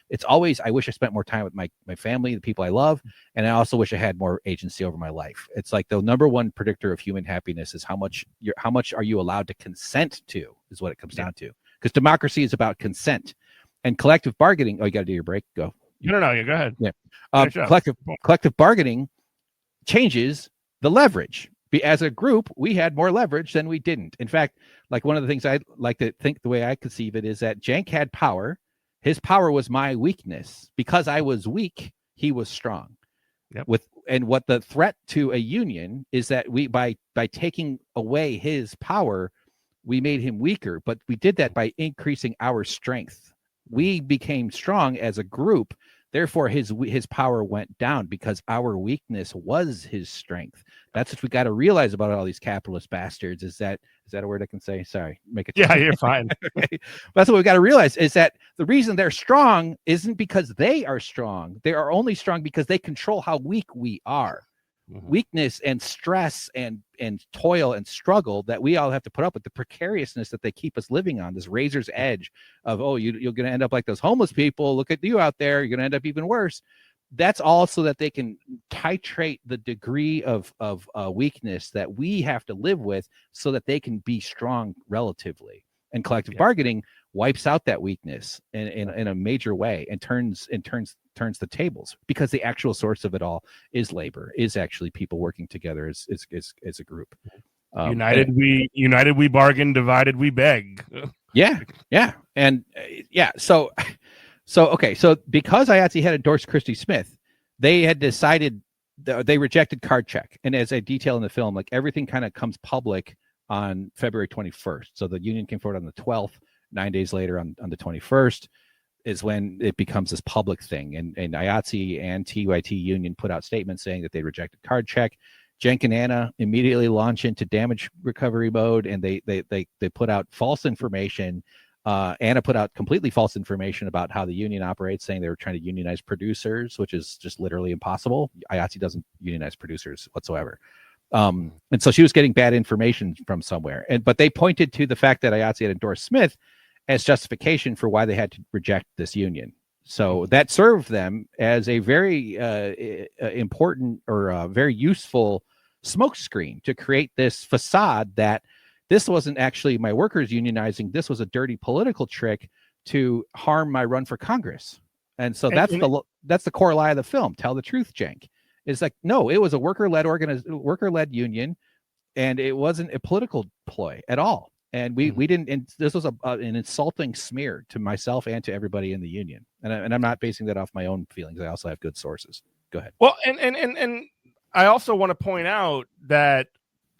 it's always, I wish I spent more time with my family, the people I love, and I also wish I had more agency over my life. It's like the number one predictor of human happiness is how much are you allowed to consent to, is what it comes down to. Because democracy is about consent, and collective bargaining. Oh, you got to do your break. Go. No, go ahead. Yeah. Collective bargaining changes the leverage. As a group, we had more leverage than we didn't. In fact, like one of the things I like to think, the way I conceive it, is that Cenk had power. His power was my weakness. Because I was weak, he was strong. Yep. And what the threat to a union is that we by taking away his power, we made him weaker. But we did that by increasing our strength. We became strong as a group. Therefore, his power went down because our weakness was his strength. That's what we got to realize about all these capitalist bastards. Is that a word I can say? Sorry, make it. Yeah, you're fine. Okay. That's what we got to realize, is that the reason they're strong isn't because they are strong. They are only strong because they control how weak we are. Mm-hmm. Weakness and stress and toil and struggle that we all have to put up with, the precariousness that they keep us living on, this razor's edge of, you're going to end up like those homeless people. Look at you out there. You're going to end up even worse. That's all so that they can titrate the degree of weakness that we have to live with so that they can be strong relatively. And collective bargaining wipes out that weakness in a major way and turns the tables, because the actual source of it all is labor, is actually people working together as a group. United we bargain, divided we beg. Yeah. And so okay, so because IATSE had endorsed Christy Smith, they had decided they rejected card check. And as I detail in the film, like, everything kind of comes public on February 21st. So the union came forward on the 12th. 9 days later, on the 21st, is when it becomes this public thing. And IATSE and TYT union put out statements saying that they rejected card check. Cenk and Anna immediately launch into damage recovery mode, and they put out false information. Anna put out completely false information about how the union operates, saying they were trying to unionize producers, which is just literally impossible. IATSE doesn't unionize producers whatsoever. And so she was getting bad information from somewhere. But they pointed to the fact that IATSE had endorsed Smith as justification for why they had to reject this union. So that served them as a very important or very useful smokescreen to create this facade that this wasn't actually my workers unionizing. This was a dirty political trick to harm my run for Congress. And so that's the core lie of the film. Tell the truth, Cenk. It's like, no, it was a worker-led union, and it wasn't a political ploy at all. And we didn't. And this was an insulting smear to myself and to everybody in the union. And I'm not basing that off my own feelings. I also have good sources. Go ahead. Well, and I also want to point out that.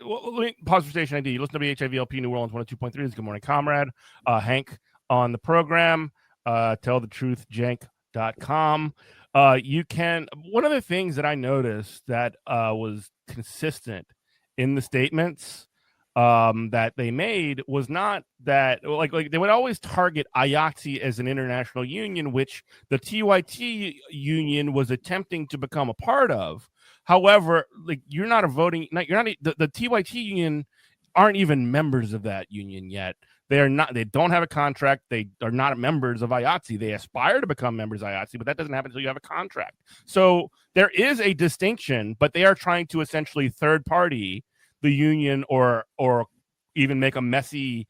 Well, let me pause for station ID. You listen to WHIVLP New Orleans 102.3. This is Good Morning Comrade. Hank on the program. Tellthetruthjenk.com. You can. One of the things that I noticed that was consistent in the statements that they made was not that like they would always target IATSE as an international union, which the TYT union was attempting to become a part of. However, like the TYT union aren't even members of that union yet. They are not. They don't have a contract. They are not members of IATSE. They aspire to become members of IATSE, but that doesn't happen until you have a contract. So there is a distinction, but they are trying to essentially third party the union, or even make a messy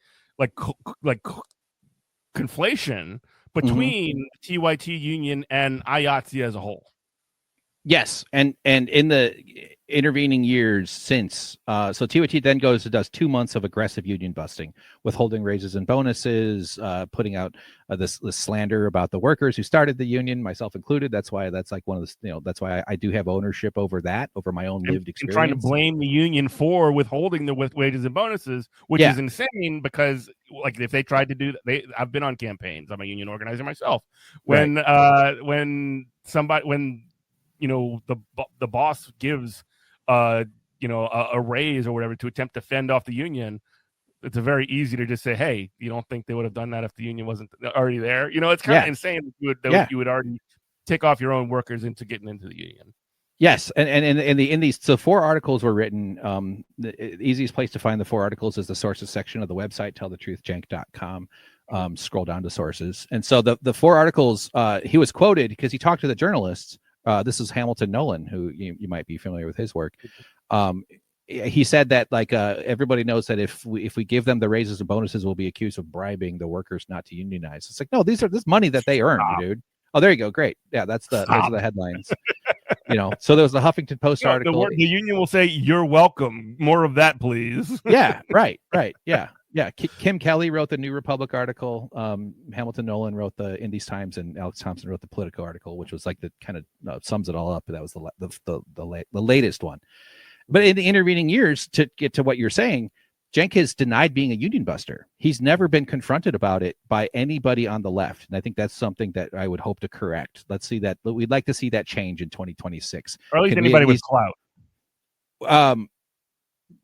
conflation between TYT union and IATSE as a whole. Yes, and in the intervening years since, so TYT then does 2 months of aggressive union busting, withholding raises and bonuses, putting out this slander about the workers who started the union, myself included. That's why that's like one of the, that's why I do have ownership over my own lived experience. And trying to blame the union for withholding the wages and bonuses, which is insane, because like if they tried to do that, I've been on campaigns. I'm a union organizer myself. When the boss gives a raise or whatever to attempt to fend off the union, it's very easy to just say, hey, you don't think they would have done that if the union wasn't already there? It's kind of insane that you would already take off your own workers into getting into the union. Yes, and in these, so 4 articles were written. The easiest place to find the 4 articles is the sources section of the website, tellthetruthjank.com. Scroll down to sources, and so the 4 articles, he was quoted because he talked to the journalists. This is Hamilton Nolan, who you might be familiar with his work. He said that everybody knows that if we give them the raises and bonuses, we'll be accused of bribing the workers not to unionize. It's like, no, this money that they earned, dude. Oh, there you go. Great. Yeah, those are the headlines. So there was the Huffington Post article. The union will say, "You're welcome. More of that, please." Yeah. Right. Yeah. Yeah, Kim Kelly wrote the New Republic article. Hamilton Nolan wrote the Indies Times, and Alex Thompson wrote the Politico article, which was like the kind of sums it all up. That was the latest one. But in the intervening years, to get to what you're saying, Cenk has denied being a union buster. He's never been confronted about it by anybody on the left, and I think that's something that I would hope to correct. Let's see that. We'd like to see that change in 2026. Or at least anybody with clout.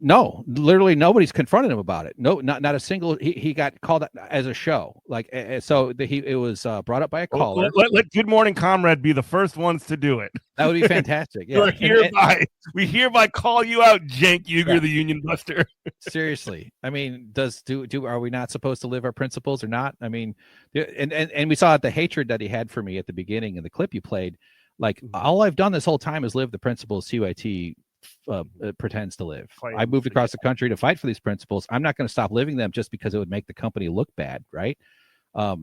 No, literally nobody's confronted him about it. No, not a single. He got called as a show, it was brought up by a caller. Let Good Morning Comrade be the first ones to do it. That would be fantastic. Yeah, we hereby call you out, Cenk Uygur, the union buster. Seriously, I mean, are we not supposed to live our principles or not? I mean, and we saw the hatred that he had for me at the beginning in the clip you played. Like, all I've done this whole time is live the principles TYT pretends to live. I moved across the country to fight for these principles. I'm not going to stop living them just because it would make the company look bad, right? But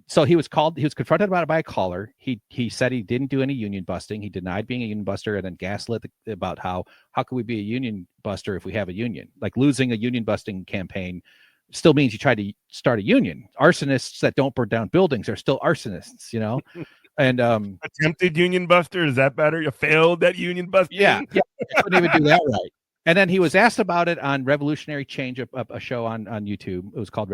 so he was confronted about it by a caller. He said he didn't do any union busting. He denied being a union buster, and then gaslit about how could we be a union buster if we have a union? Like, losing a union busting campaign still means you tried to start a union. Arsonists that don't burn down buildings are still arsonists, And attempted union buster, is that better? You failed that union busting? Yeah, I couldn't even do that right. And then he was asked about it on Revolutionary Change, a show on YouTube. It was called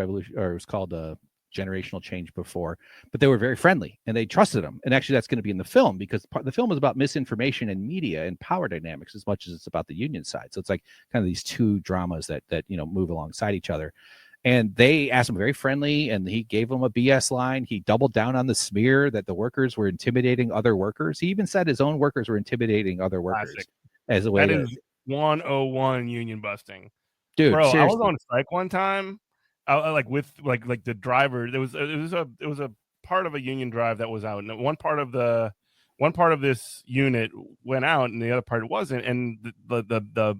Generational Change before, but they were very friendly and they trusted him. And actually, that's going to be in the film, because the film is about misinformation and media and power dynamics as much as it's about the union side. So it's like kind of these two dramas that move alongside each other. And they asked him very friendly, and he gave them a BS line. He doubled down on the smear that the workers were intimidating other workers. He even said his own workers were intimidating other workers. Classic. As a way. That is 101 union busting, dude. Bro, seriously. I was on strike one time. With the driver. It was a part of a union drive that was out, and one part of this unit went out, and the other part wasn't, and the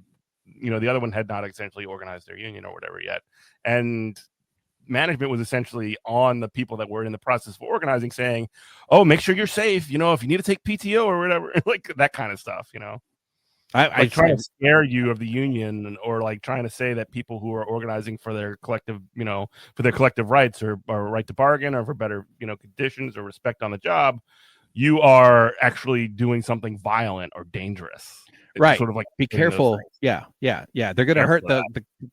other one had not essentially organized their union or whatever yet. And management was essentially on the people that were in the process of organizing, saying, "Oh, make sure you're safe. If you need to take PTO or whatever," like that kind of stuff. I try to scare you of the union, or like trying to say that people who are organizing for their collective, rights, or right to bargain, or for better, conditions or respect on the job, you are actually doing something violent or dangerous. Right. Sort of like, be careful. Yeah. They're going to hurt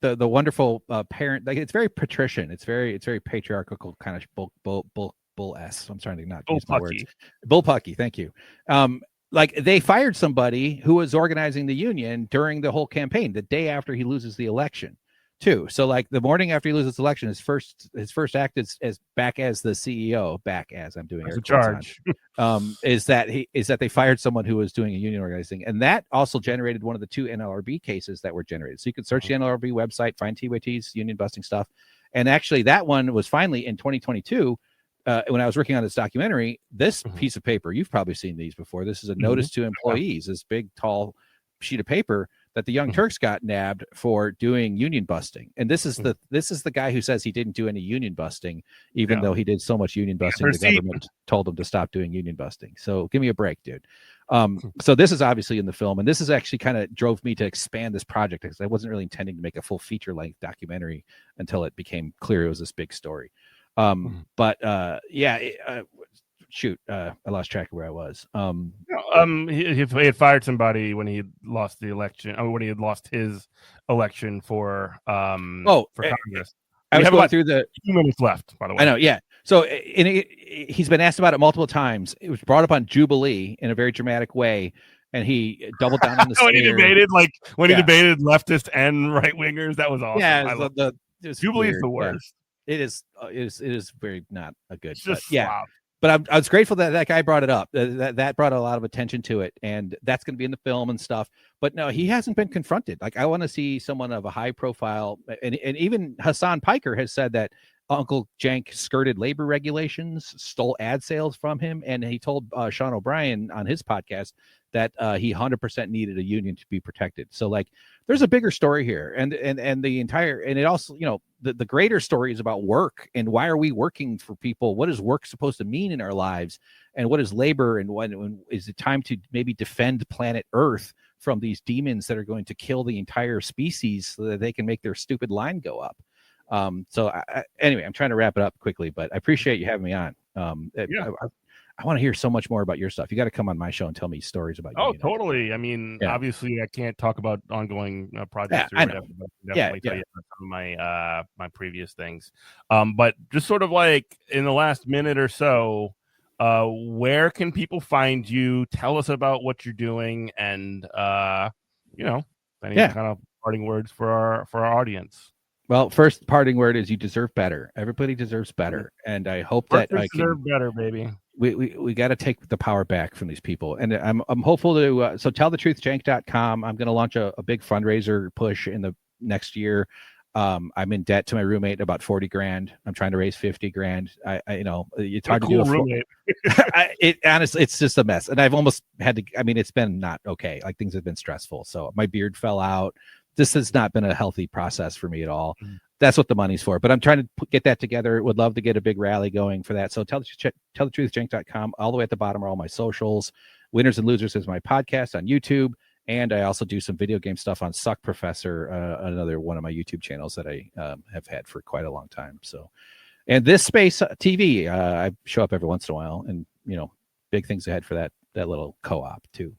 the wonderful parent. Like, it's very patrician. It's very patriarchal kind of bull s. I'm trying to not use my words. Bullpucky. Thank you. Like, they fired somebody who was organizing the union during the whole campaign, the day after he loses the election, too. So like the morning after he loses the election, his first act is as back as the CEO, back as I'm doing As air a quotes charge. on, is that they fired someone who was doing a union organizing, and that also generated one of the 2 NLRB cases that were generated. So you can search the NLRB website, find TYT's union busting stuff, and actually that one was finally in 2022. When I was working on this documentary, this piece of paper, you've probably seen these before. This is a notice to employees, this big, tall sheet of paper that the Young Turks got nabbed for doing union busting. And this is the guy who says he didn't do any union busting, even though he did so much union busting. The government told him to stop doing union busting. So give me a break, dude. So this is obviously in the film, and this is actually kind of drove me to expand this project, because I wasn't really intending to make a full feature-length documentary until it became clear it was this big story. Shoot, I lost track of where I was. He had fired somebody when he lost the election, or when he had lost his election for Congress. I was going through the 2 minutes left, by the way. I know, yeah. So he's been asked about it multiple times. It was brought up on Jubilee in a very dramatic way, and he doubled down on the when he debated, he debated leftists and right wingers. That was awesome. Yeah, Jubilee is the worst. It is very not a good. Wow. But I was grateful that guy brought it up. That brought a lot of attention to it, and that's going to be in the film and stuff. But no, he hasn't been confronted. Like, I want to see someone of a high profile, and even Hassan Piker has said that Uncle Cenk skirted labor regulations, stole ad sales from him, and he told Sean O'Brien on his podcast that he 100% needed a union to be protected. So like, there's a bigger story here, and the entire, and it also, the greater story is about work, and why are we working for people? What is work supposed to mean in our lives, and what is labor, and when is it time to maybe defend planet Earth from these demons that are going to kill the entire species so that they can make their stupid line go up? Anyway, I'm trying to wrap it up quickly, but I appreciate you having me on. I want to hear so much more about your stuff. You got to come on my show and tell me stories about you. Oh, totally. I mean, obviously I can't talk about ongoing projects. I know. Definitely tell you about some of my previous things. But just sort of like in the last minute or so, where can people find you? Tell us about what you're doing, and any kind of parting words for our audience. Well, first parting word is you deserve better. Everybody deserves better, and I hope that I deserve better, baby. We got to take the power back from these people, and I'm hopeful to. So tellthetruthjank.com. I'm going to launch a big fundraiser push in the next year. I'm in debt to my roommate about $40,000. I'm trying to raise $50,000. It's hard to do. Roommate. Honestly, it's just a mess, and I've almost had to. I mean, it's been not okay. Like, things have been stressful. So my beard fell out. This has not been a healthy process for me at all. That's what the money's for. But I'm trying to get that together. Would love to get a big rally going for that. So tellthetruthjank.com. All the way at the bottom are all my socials. Winners and Losers is my podcast on YouTube. And I also do some video game stuff on Suck Professor, another one of my YouTube channels that I have had for quite a long time. So, and This Space TV, I show up every once in a while, and big things ahead for that little co-op too.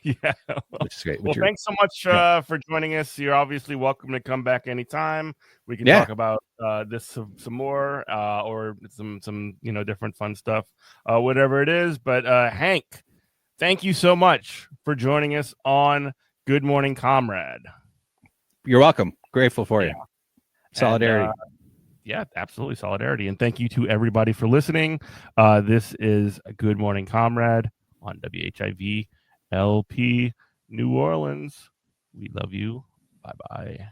Which is great. Well, thanks so much for joining us. You're obviously welcome to come back anytime. We can talk about this some more, or some different fun stuff, whatever it is. But Hank, thank you so much for joining us on Good Morning Comrade. You're welcome. Grateful for you. Solidarity. And, absolutely solidarity. And thank you to everybody for listening. This is Good Morning Comrade on WHIV LP New Orleans. We love you. Bye-bye.